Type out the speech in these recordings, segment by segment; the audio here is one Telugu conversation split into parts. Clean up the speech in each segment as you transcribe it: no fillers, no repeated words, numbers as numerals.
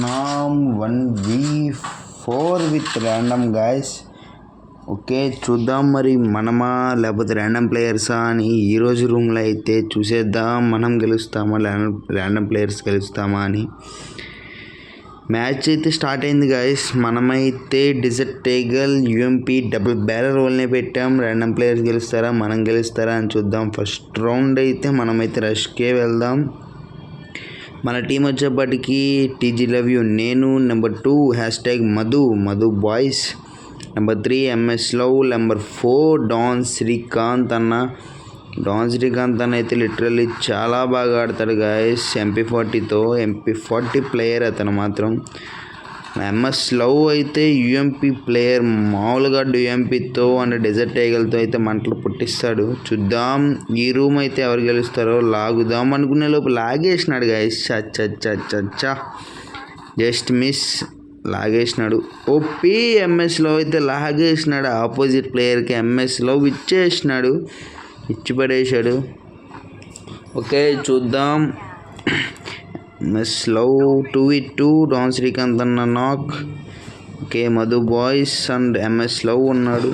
Now 1v4 with random guys. Okay చూద్దాం మరి మనమా లేకపోతే ర్యాండమ్ ప్లేయర్సా అని ఈరోజు రూమ్లో అయితే చూసేద్దాం. మనం గెలుస్తామా ర్యాండమ్ ప్లేయర్స్ గెలుస్తామా అని. మ్యాచ్ అయితే స్టార్ట్ అయింది గాయస్. మనమైతే desert eagle UMP double barrel రోల్నే పెట్టాం. ర్యాండమ్ ప్లేయర్స్ గెలుస్తారా మనం గెలుస్తారా అని చూద్దాం. ఫస్ట్ రౌండ్ అయితే మనమైతే రష్కే వెళ్దాం. మన టీం వచ్చేప్పటికి టీజీ లవ్ యూ, నేను, number 2 #Madhu boys, number 3 MS love, number 4 don Srikanth అన్న అయితే లిటరల్లీ చాలా బాగా ఆడతాడు గాయస్. MP40 ప్లేయర్ అతను మాత్రం. ఎంఎస్ లవ్ అయితే యూఎంపీ ప్లేయర్, మామూలుగా యూఎంపీతో అండ్ డెజర్ట్ ఈగల్తో అయితే మంటలు పుట్టిస్తాడు. చూద్దాం ఈ రూమ్ అయితే ఎవరు గెలుస్తారో. లాగుదాం అనుకునే లోపు లాగేసినాడు గాయస్. చచ్చా జస్ట్ మిస్, లాగేసినాడు. ఓపీ ఎంఎస్ లవ్ అయితే లాగేసినాడు. ఆపోజిట్ ప్లేయర్కి ఎంఎస్ లవ్ ఇచ్చి పడేశాడు. ఓకే చూద్దాం. MS love 2v2 don Srikanth అన్న knock. Okay Madhu boys and MS love ఉన్నాడు.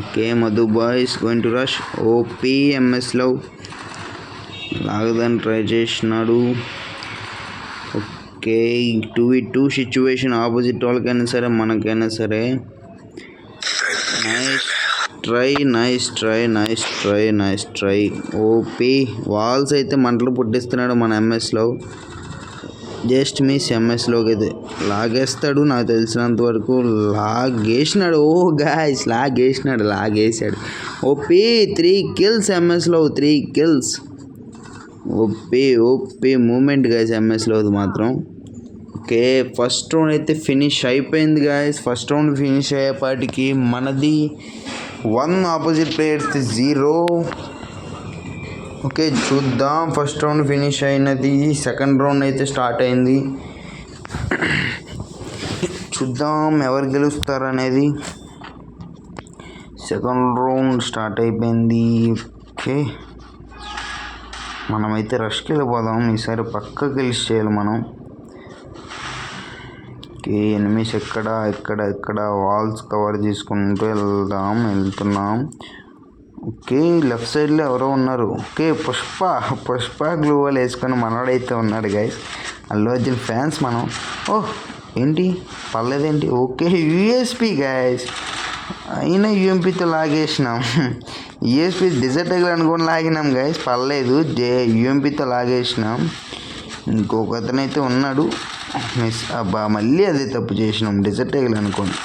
Okay Madhu boys going to rush. OP MS love లాగదని ట్రై చేసినాడు. ఓకే 2v2 సిచ్యువేషన్, ఆపోజిట్ వాళ్ళకైనా సరే మనకైనా సరే. Nice try. ఓపీ వాల్స్ అయితే మంటలు పుట్టిస్తున్నాడు మన ఎంఎస్లో. Just miss. ఎంఎస్లోకి అయితే లాగేస్తాడు నాకు తెలిసినంత వరకు. లాగేసినాడు. ఓ గాయస్ లాగేసాడు. ఓపీ 3 kills ఎంఎస్లో, 3 kills. ఓపీ మూమెంట్ గాయస్ ఎంఎస్లో మాత్రం. ఓకే ఫస్ట్ రౌండ్ అయితే ఫినిష్ అయిపోయింది గాయస్. ఫస్ట్ రౌండ్ ఫినిష్ అయ్యేపాటికి మనది 1, ఆపోజిట్ ప్లేయర్స్ 0. ఓకే చూద్దాం. ఫస్ట్ రౌండ్ ఫినిష్ అయినది. సెకండ్ రౌండ్ అయితే స్టార్ట్ అయింది. చూద్దాం ఎవరు గెలుస్తారు అనేది. సెకండ్ రౌండ్ స్టార్ట్ అయిపోయింది. ఓకే మనమైతే రష్కి వెళ్ళిపోదాం. ఈసారి పక్క గెలిచి చేయాలి మనం. ఓకే ఎనిమిస్ ఎక్కడ వాల్స్ కవర్ చేసుకుంటూ వెళ్తున్నాం. ఓకే లెఫ్ట్ సైడ్లో ఎవరో ఉన్నారు. ఓకే పుష్ప గ్లూవల్ వేసుకొని మనోడైతే ఉన్నాడు గైస్. అల్లు అర్జున్ ఫ్యాన్స్ మనం. ఏంటి పర్లేదేంటి. ఓకే యూఎస్పీ గైస్, అయినా యూఎంపీతో లాగేసినాం. యూఎస్పీ డిజర్ట్ ఈగల్ అనుకొని లాగినాం గైస్, పర్లేదు. యూఎంపీతో లాగేసినాం. ఇంకొకతనైతే ఉన్నాడు. మిస్. అబ్బా మళ్ళీ అదే తప్పు చేసినాం. డిజర్ట్ ఈగల్ అనుకోండి,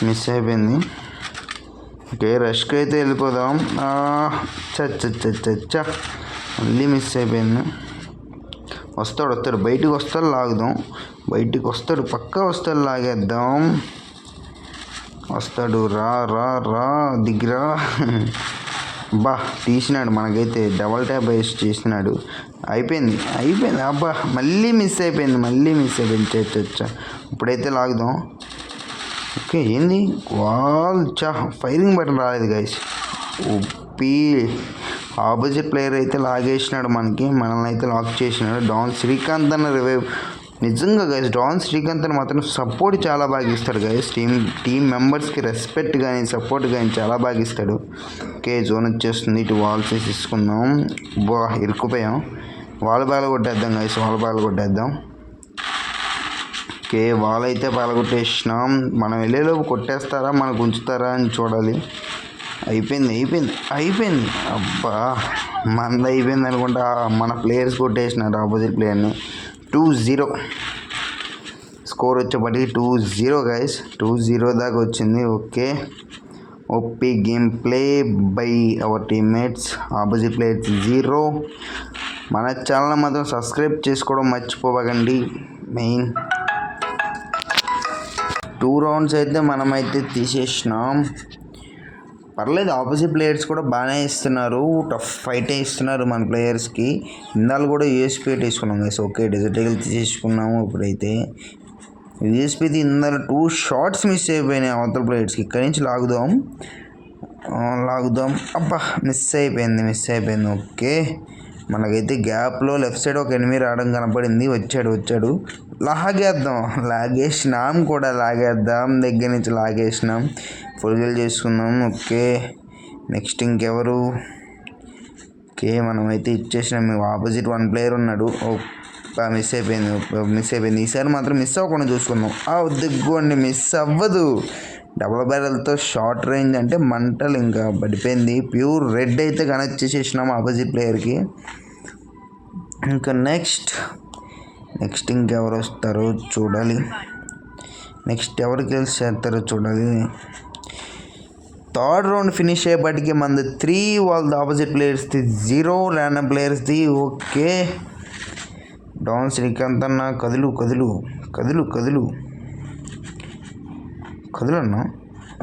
మిస్ అయిపోయింది. ఓకే రష్కి అయితే వెళ్ళిపోదాం. మళ్ళీ మిస్ అయిపోయింది. వస్తాడు బయటికి లాగుదాం. పక్కా వస్తాడు, లాగేద్దాం. వస్తాడు. రా దిగిరా. అబ్బా తీసినాడు. మనకైతే డబల్ ట్యాప్ వేసి చేసినాడు. అయిపోయింది. అబ్బా మళ్ళీ మిస్ అయిపోయింది. ఇప్పుడైతే లాగుదాం. ఓకే ఏంది ఫైరింగ్ బటన్ రాలేదు గైస్. ఓపీ ఆపోజిట్ ప్లేయర్ అయితే లాగేసినాడు మనల్ని అయితే లాక్ చేసినాడు. డాన్ శ్రీకాంత్ అన్న రివైవ్. నిజంగా గైస్ డాన్ శ్రీకాంత్ అని మాత్రం సపోర్ట్ చాలా బాగా ఇస్తాడు గైస్. టీం మెంబర్స్కి రెస్పెక్ట్ కానీ సపోర్ట్ కానీ చాలా బాగా ఇస్తాడు. ఓకే జోన్ వచ్చేస్తుంది. ఇటు వాల్స్ తీసుకుందాం. ఇరుక్కుపోయాం. వాల్ కొట్టేద్దాం గైస్. కొట్టేద్దాం. ఓకే వాల్ అయితే కొట్టేసినాం. మనం వెళ్ళేలోపు కొట్టేస్తారా మనకు ఉంచుతారా అని చూడాలి. అయిపోయింది. అబ్బా మంది అయిపోయింది అనుకుంటా. మన ప్లేయర్స్ కొట్టేసినారు ఆపోజిట్ ప్లేయర్ని. 2-0 స్కోర్ వచ్చేప్పటికి 2-0 గైస్. 2-0 దాకా వచ్చింది. Okay OP game play by our teammates. Opposite players 0. మన ఛానల్ మాత్రం సబ్స్క్రైబ్ చేసుకోవడం మర్చిపోకండి. మెయిన్ 2 rounds అయితే మనమైతే తీసేసినాం. పర్లేదు, ఆపోజిట్ ప్లేయర్స్ కూడా బాగానే ఇస్తున్నారు. టఫ్ ఫైటే ఇస్తున్నారు మన ప్లేయర్స్కి. ఇందాలు కూడా యూఎస్పీ తీసుకున్నాం గైస్. ఓకే డిజర్ట్ ఈగల్ తీసేసుకున్నాము. ఇప్పుడైతే యూఎస్పీది ఇందాలు 2 shots మిస్ అయిపోయినాయి అవతల ప్లేయర్స్కి. ఇక్కడి నుంచి లాగుదాం. అబ్బా మిస్ అయిపోయింది. ఓకే మనకైతే గ్యాప్లో లెఫ్ట్ సైడ్ ఒక ఎనిమిది రావడం కనపడింది. వచ్చాడు లాగేసినాం కూడా, దగ్గర నుంచి లాగేసినాం, ఫుల్ కిల్ చేసుకున్నాం. ఓకే నెక్స్ట్ ఇంకెవరు? ఓకే మనమైతే ఇచ్చేసినాం. మేము ఆపోజిట్ 1 ప్లేయర్ ఉన్నాడు. మిస్ అయిపోయింది. ఈసారి మాత్రం మిస్ అవ్వకుండా చూసుకుందాం. వద్దుకోండి, మిస్ అవ్వదు. డబుల్ బ్యారెల్తో షార్ట్ రేంజ్ అంటే మంటలు ఇంకా పడిపోయింది. ప్యూర్ రెడ్ అయితే కనెక్ట్ చేసేసినాం ఆపోజిట్ ప్లేయర్కి. ఇంకా నెక్స్ట్ ఇంకెవరు వస్తారో చూడాలి. నెక్స్ట్ ఎవరు కిల్స్ చేస్తారో చూడాలి. థర్డ్ రౌండ్ ఫినిష్ అయ్యేపటికి మనది 3, వాళ్ళది ఆపోజిట్ ప్లేయర్స్ది 0, ర్యాండమ్ ప్లేయర్స్ది. ఓకే డాన్ శ్రీకాంత్ అన్న కదులు అన్న.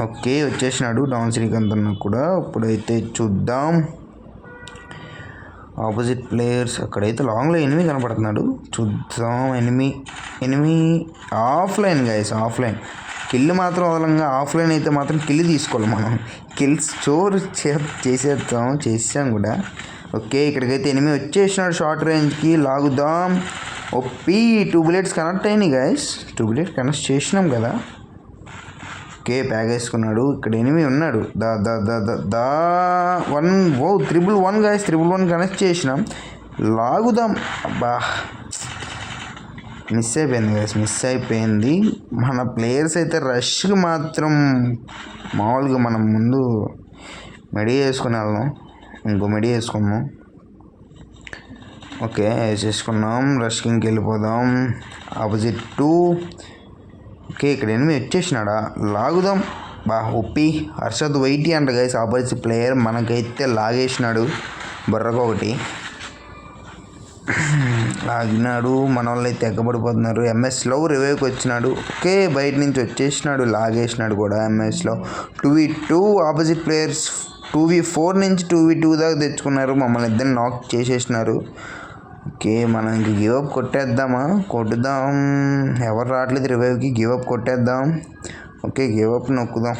ఓకే వచ్చేసినాడు డాన్ శ్రీకాంత్ అన్న కూడా. ఇప్పుడైతే చూద్దాం ఆపోజిట్ ప్లేయర్స్. అక్కడైతే లాంగ్లో ఎనిమి కనపడుతున్నాడు. చూద్దాం. Enemy offline guys, offline. Kill మాత్రం వదలంగా, ఆఫ్లైన్ అయితే మాత్రం కిల్ తీసుకోవాలి మనం. కిల్స్ చోరు చేసాం కూడా. ఓకే ఇక్కడికైతే ఎనిమి వచ్చేసినాడు షార్ట్ రేంజ్కి. లాగుదాం. 2 బుల్లెట్స్ కనెక్ట్ అయినాయి గైస్. 2 బుల్లెట్ కనెక్ట్ చేసినాం కదా. ఓకే ప్యాక్ వేసుకున్నాడు. ఇక్కడ ఎనిమి ఉన్నాడు. 1 గైస్, 1 కనెక్ట్ చేసినాం. లాగుదాం. అబ్బా మిస్ అయిపోయింది. మన ప్లేయర్స్ అయితే రష్కి మాత్రం మామూలుగా మనం ముందు మెడి చేసుకుని వెళ్దాం. ఇంకో మెడి వేసుకున్నాం. ఓకే వేసేసుకున్నాం. రష్కి ఇంకెళ్ళిపోదాం. ఆపోజిట్ 2. ఓకే ఇక్కడ ఎనిమిది వచ్చేసినాడా. లాగుదాం. హర్షద్ వైటీ అంట గైస్ ఆపోజిట్ ప్లేయర్. మనకైతే లాగేసినాడు బుర్రకొకటి. లాగినాడు. మన వాళ్ళు అయితే ఎక్కబడిపోతున్నారు. ఎంఎస్లో రివైవ్కి వచ్చినాడు. ఓకే బయట నుంచి వచ్చేసినాడు, లాగేసినాడు కూడా ఎంఎస్లో. 2v2 ఆపోజిట్ ప్లేయర్స్ 2v4 నుంచి 2v2 దాకా తెచ్చుకున్నారు. మమ్మల్ని ఇద్దరిని నాక్ చేసేసినారు. ఓకే మనం ఇంక గివప్ కొట్టుదాం. ఎవరు రావట్లేదు రివైవ్కి. గివప్ కొట్టేద్దాం. ఓకే గివప్ నొక్కుదాం.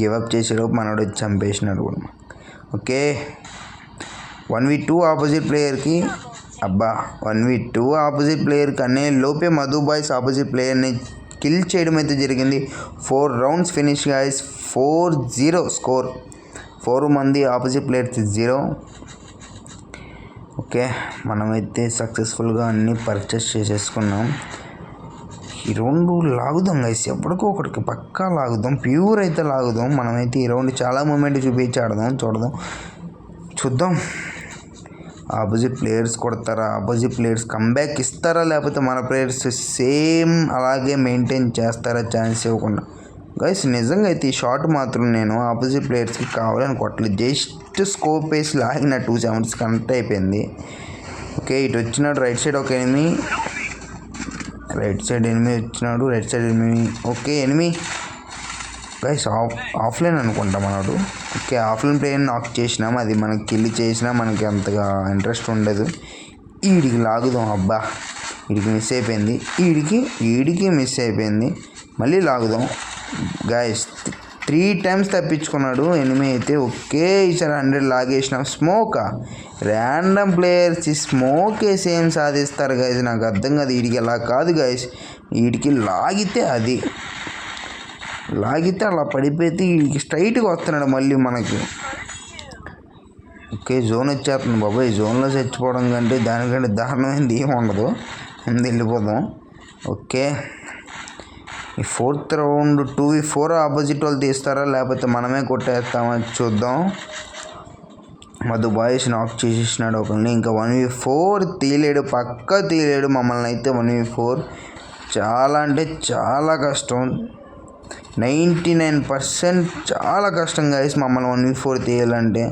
గివప్ చేసేలోపు మనోడు వచ్చి చంపేసినాడు కూడా. ఓకే 1v2 ఆపోజిట్ ప్లేయర్కి. 1v2 ఆపోజిట్ ప్లేయర్కి అనే లోపే మధు బాయ్స్ ఆపోజిట్ ప్లేయర్ని కిల్ చేయడం అయితే జరిగింది. 4 రౌండ్స్ ఫినిష్ గాయస్. 4-0 స్కోర్. 4 మంది ఆపోజిట్ ప్లేయర్స్ 0. ఓకే మనమైతే సక్సెస్ఫుల్గా అన్నీ పర్చేస్ చేసేసుకున్నాం. ఈ రౌండ్ లాగుదాం గైస్, ఎప్పటికో ఒకటికి పక్కా లాగుదాం. ప్యూర్ అయితే లాగుదాం. మనమైతే ఈ రౌండ్ చాలా మూమెంట్ చూపించి చూద్దాం. ఆపోజిట్ ప్లేయర్స్ కొడతారా, ఆపోజిట్ ప్లేయర్స్ కంబ్యాక్ ఇస్తారా, లేకపోతే మన ప్లేయర్స్ సేమ్ అలాగే మెయింటైన్ చేస్తారా ఛాన్స్ ఇవ్వకుండా. గైస్ నిజంగా అయితే ఈ షాట్ మాత్రం నేను ఆపోజిట్ ప్లేయర్స్కి కావాలని కొట్టలేదు. జస్ట్ స్కోప్ వేసి లాగిన 2 సెవెన్స్ కనెక్ట్ అయిపోయింది. ఓకే ఇటు వచ్చినాడు రైట్ సైడ్ ఒక enemy. Right side enemy. Okay enemy guys offline అనుకుంటా మనడు. ఓకే ఆఫ్లైన్ ప్లేయర్ని నాక్ చేసినాం. అది మనకి కిల్ చేసినా మనకి అంతగా ఇంట్రెస్ట్ ఉండదు. వీడికి లాగుదాం. వీడికి మిస్ అయిపోయింది. వీడికి మిస్ అయిపోయింది. మళ్ళీ లాగుదాం గైస్. 3 టైమ్స్ తప్పించుకున్నాడు ఎనిమి అయితే. ఓకే ఈసారి 100 లాగేసినాం. ర్యాండమ్ ప్లేయర్స్ స్మోక్ వేసి ఏం సాధిస్తారు గైస్, నాకు అర్థం కాదు. వీడికి ఎలా కాదు గైస్, వీడికి లాగితే అలా పడిపోతే వీడికి స్ట్రైట్గా వస్తున్నాడు మళ్ళీ మనకి. ఓకే జోన్ వచ్చేస్తుంది బాబాయ్. జోన్లో చచ్చిపోవడం కంటే దానికంటే దారుణమైంది ఏమి ఉండదు. ముందు వెళ్ళిపోదాం. ఓకే ఈ 4th రౌండ్ 2v4 ఆపోజిట్ వాళ్ళు తీస్తారా లేకపోతే మనమే కొట్టేస్తామా చూద్దాం. మధు బాయ్స్ నాక్ చేసేసినాడు ఒకరిని. ఇంకా 1v4 పక్కా తీయలేడు మమ్మల్ని అయితే. 1v4 చాలా అంటే చాలా కష్టం. 99% చాలా కష్టం గైస్ మమ్మల్ని 1v4 తీయాలంటే.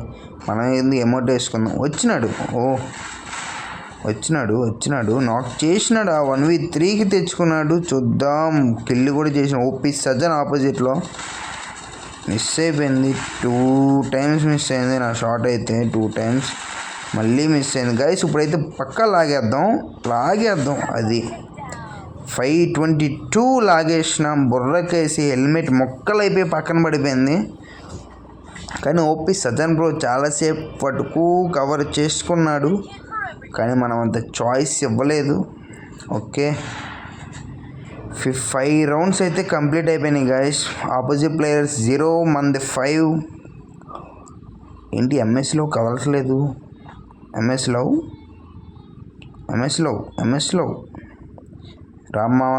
మనం ఏంది ఎమోట్ వేసుకుందాం. వచ్చినాడు నాక్ చేసినాడు. 1v3కి తెచ్చుకున్నాడు. చూద్దాం. కిల్ కూడా చేసిన ఓపీ సజ్జన్ ఆపోజిట్లో. మిస్ అయిపోయింది. 2 టైమ్స్ మిస్ అయింది నా షాట్ అయితే. 2 టైమ్స్ మళ్ళీ మిస్ అయింది గైస్. ఇప్పుడైతే పక్కా లాగేద్దాం. అది 522 లాగేసినాం. బుర్రకేసి హెల్మెట్ మొక్కలైపోయి పక్కన పడిపోయింది. కానీ ఓపీ సజన్ బ్రో చాలాసేపు పట్టుకు కవర్ చేసుకున్నాడు, కానీ మనం అంత చాయిస్ ఇవ్వలేదు. ఓకే 5 రౌండ్స్ అయితే కంప్లీట్ అయిపోయినాయి గైస్. ఆపోజిట్ ప్లేయర్స్ 0 మంది 5. ఏంటి ఎంఎస్లో కదలట్లేదు? ఎంఎస్లో రామ్మావ,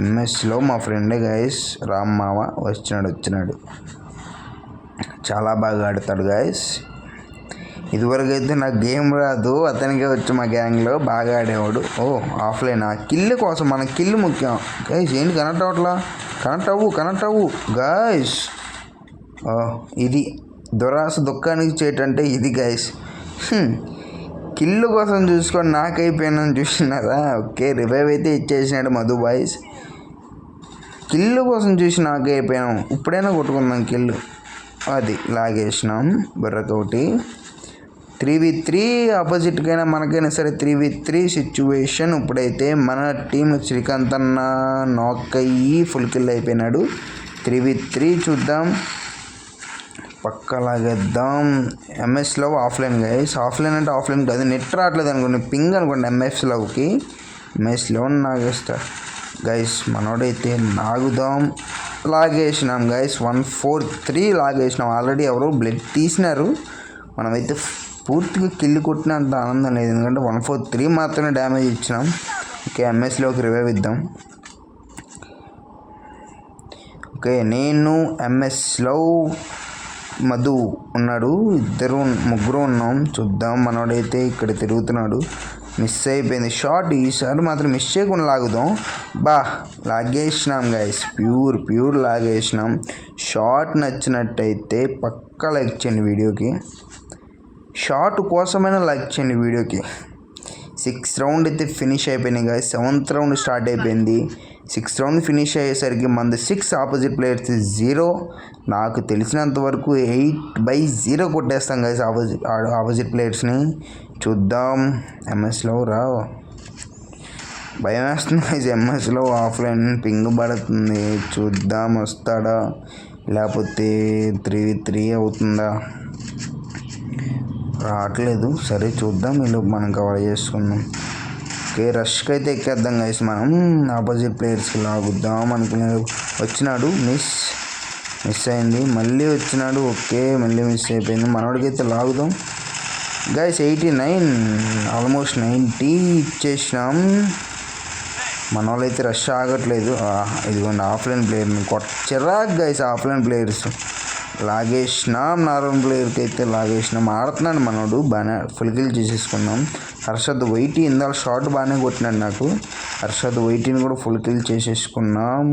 ఎంఎస్లో మా ఫ్రెండే గైస్ రామ్మావ వచ్చినాడు. చాలా బాగా ఆడతాడు గైస్. ఇదివరకు అయితే నాకు గేమ్ రాదు, అతనికే వచ్చి మా గ్యాంగ్లో బాగా ఆడేవాడు. ఆఫ్లైన్ కిల్ కోసం, మన కిల్ ముఖ్యం గైస్. ఏంటి కనెక్ట్ అవ్వు గైస్. ఇది దురాశ దుఃఖానికి చేయటంటే ఇది గైస్. కిల్లు కోసం చూసుకొని నాకైపోయానని చూసినారా? ఓకే రివైవ్ అయితే ఇచ్చేసినాడు మధు బాయ్స్. కిల్లు కోసం చూసి నాకైపోయాం. ఇప్పుడైనా కొట్టుకుందాం కిల్లు. అది లాగేసినాం బుర్రతోటి. 3v3 ఆపోజిట్కైనా మనకైనా సరే 3v3 సిచ్యువేషన్. ఇప్పుడైతే మన టీం శ్రీకాంత్ అన్న నాక్ అయ్యి ఫుల్ కిల్ అయిపోయినాడు. 3v3 చూద్దాం, పక్క లాగేద్దాం. ఎంఎస్లో ఆఫ్లైన్ గైస్. ఆఫ్లైన్ అంటే ఆఫ్లైన్ కాదు, నెట్ రావట్లేదు అనుకోండి, పింగ్ అనుకోండి. ఎంఎస్లో నాగేస్తా గైస్. మనోడైతే నాగుదాం. లాగేసినాం గైస్. 143 లాగేసినాం. ఆల్రెడీ ఎవరో బ్లడ్ తీసినారు. మనమైతే పూర్తిగా కిల్లు కొట్టినంత ఆనందం లేదు, ఎందుకంటే 143 మాత్రమే డ్యామేజ్ ఇచ్చినాం. ఓకే ఎంఎస్లోకి రివైవ్ ఇద్దాం. ఓకే నేను ఎంఎస్లో మధు ఉన్నాడు, ముగ్గురు ఉన్నాం. చూద్దాం. మనోడైతే ఇక్కడ తిరుగుతున్నాడు. మిస్ అయిపోయింది షాట్. ఈసారి మాత్రం మిస్ చేయకుండా లాగుదాం. లాగేసినాం గైస్. ప్యూర్ లాగేసినాం. షాట్ నచ్చినట్టయితే పక్కా లైక్ చేయండి వీడియోకి. షాట్ కోసమైనా లైక్ చేయండి వీడియోకి. 6 రౌండ్ అయితే ఫినిష్ అయిపోయినాయి గైస్. 7th రౌండ్ స్టార్ట్ అయిపోయింది. 6th రౌండ్ ఫినిష్ అయ్యేసరికి మనది 6, ఆపోజిట్ ప్లేయర్స్ 0. నాకు తెలిసినంత వరకు 8/0 కొట్టేస్తాం గైస్ ఆపోజిట్ ప్లేయర్స్ని. చూద్దాం. ఎంఎస్లో భయం వేస్తుంది గైస్. ఎంఎస్లో ఆఫ్లైన్ పింగ్ పడుతుంది. చూద్దాం వస్తాడా, లేకపోతే 3v3 అవుతుందా? రావట్లేదు. సరే చూద్దాం, వీళ్ళు మనం కవర్ చేసుకుందాం. ఓకే రష్కి అయితే ఎక్కేద్దాం గైస్. మనం ఆపోజిట్ ప్లేయర్స్కి లాగుద్దాం అనుకున్నాడు. వచ్చినాడు, మిస్ అయింది. మళ్ళీ వచ్చినాడు. ఓకే మళ్ళీ మిస్ అయిపోయింది. మనోడికైతే లాగుదాం గైస్. 89 ఆల్మోస్ట్ 90 ఇచ్చేసినాం. మన వాళ్ళైతే రష్ ఆగట్లేదు. ఇదిగోండి ఆఫ్లైన్ ప్లేయర్ని చిరాక్ గైస్. ఆఫ్లైన్ ప్లేయర్స్ లాగేసినాం. నార్మల్ ప్లేయర్కి అయితే లాగేసినాం. ఆడుతున్నాడు మనోడు బాగానే. ఫుల్ కిల్ చేసేసుకున్నాం. హర్షద్ వైటీ ఇందాక షాట్ బాగానే కొట్టినాడు నాకు. హర్షద్ వైటీని కూడా ఫుల్ కిల్ చేసేసుకున్నాం.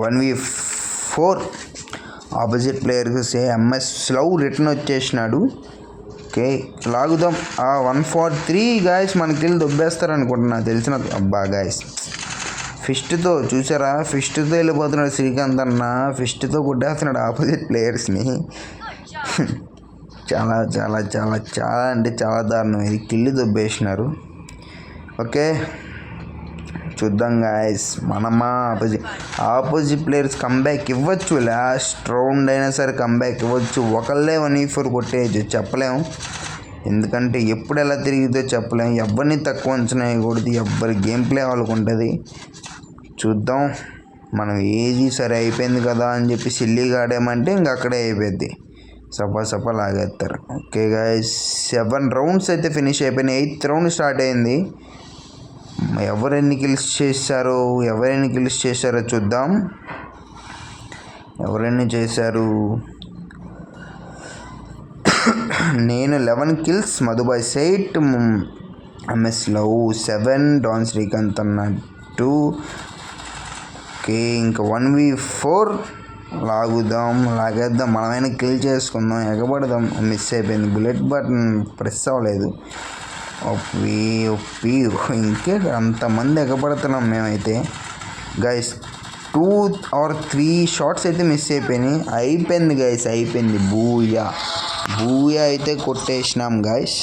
1v4 ఆపోజిట్ ప్లేయర్కి ఎంఎస్లో రిటర్న్ వచ్చేసినాడు. ఓకే లాగుదాం. 143 గాయస్ మన కిల్ దొబ్బేస్తారు అనుకుంటున్నా తెలిసిన. గాయస్ ఫిస్ట్తో చూసారా? ఫిస్ట్తో వెళ్ళిపోతున్నాడు శ్రీకాంత్ అన్న. ఫిస్ట్తో కొట్టేస్తున్నాడు ఆపోజిట్ ప్లేయర్స్ని. చాలా చాలా చాలా చాలా అంటే చాలా దారుణం. ఇది కిల్లు దొబ్బేసినారు. ఓకే చూద్దాం గాయస్. మనమా ఆపోజిట్ ప్లేయర్స్ కంబ్యాక్ ఇవ్వచ్చు. లాస్ట్ రౌండ్ అయినా సరే కంబ్యాక్ ఇవ్వచ్చు. ఒకళ్ళే 1v4 కొట్టేయచ్చు, చెప్పలేము. ఎందుకంటే ఎప్పుడు ఎలా తిరిగితే చెప్పలేము. ఎవరిని తక్కువ అంచనా వేయకూడదు. ఎవరి గేమ్ ప్లే వాళ్ళకు ఉంటుంది. చూద్దాం. మనం ఏది సరే అయిపోయింది కదా అని చెప్పి సిల్లీగా ఆడామంటే ఇంక అక్కడే అయిపోద్ది. సపా లాగేస్తారు. ఓకే గాయస్ 7 రౌండ్స్ అయితే ఫినిష్ అయిపోయినాయి. 8th రౌండ్ స్టార్ట్ అయింది. ఎవరెన్ని కిల్స్ చేశారో చూద్దాం. ఎవరెన్ని చేశారు? నేను 11 కిల్స్, మధుబాయ్ 8, ఎంఎస్లో 7, డాన్ శ్రీకాంత్ అన్న 2. ఓకే ఇంకా 1v4 లాగేద్దాం. మనమైనా కిల్ చేసుకుందాం, ఎగబడదాం. మిస్ అయిపోయింది. బుల్లెట్ బటన్ ప్రెస్ అవ్వలేదు. ఒప్పి ఇంకే అంతమంది ఎగబడుతున్నాం మేమైతే గైస్. 2 or 3 షాట్స్ అయితే మిస్ అయిపోయినాయి. అయిపోయింది గైస్, అయిపోయింది. బూయా అయితే కొట్టేసినాం గైస్.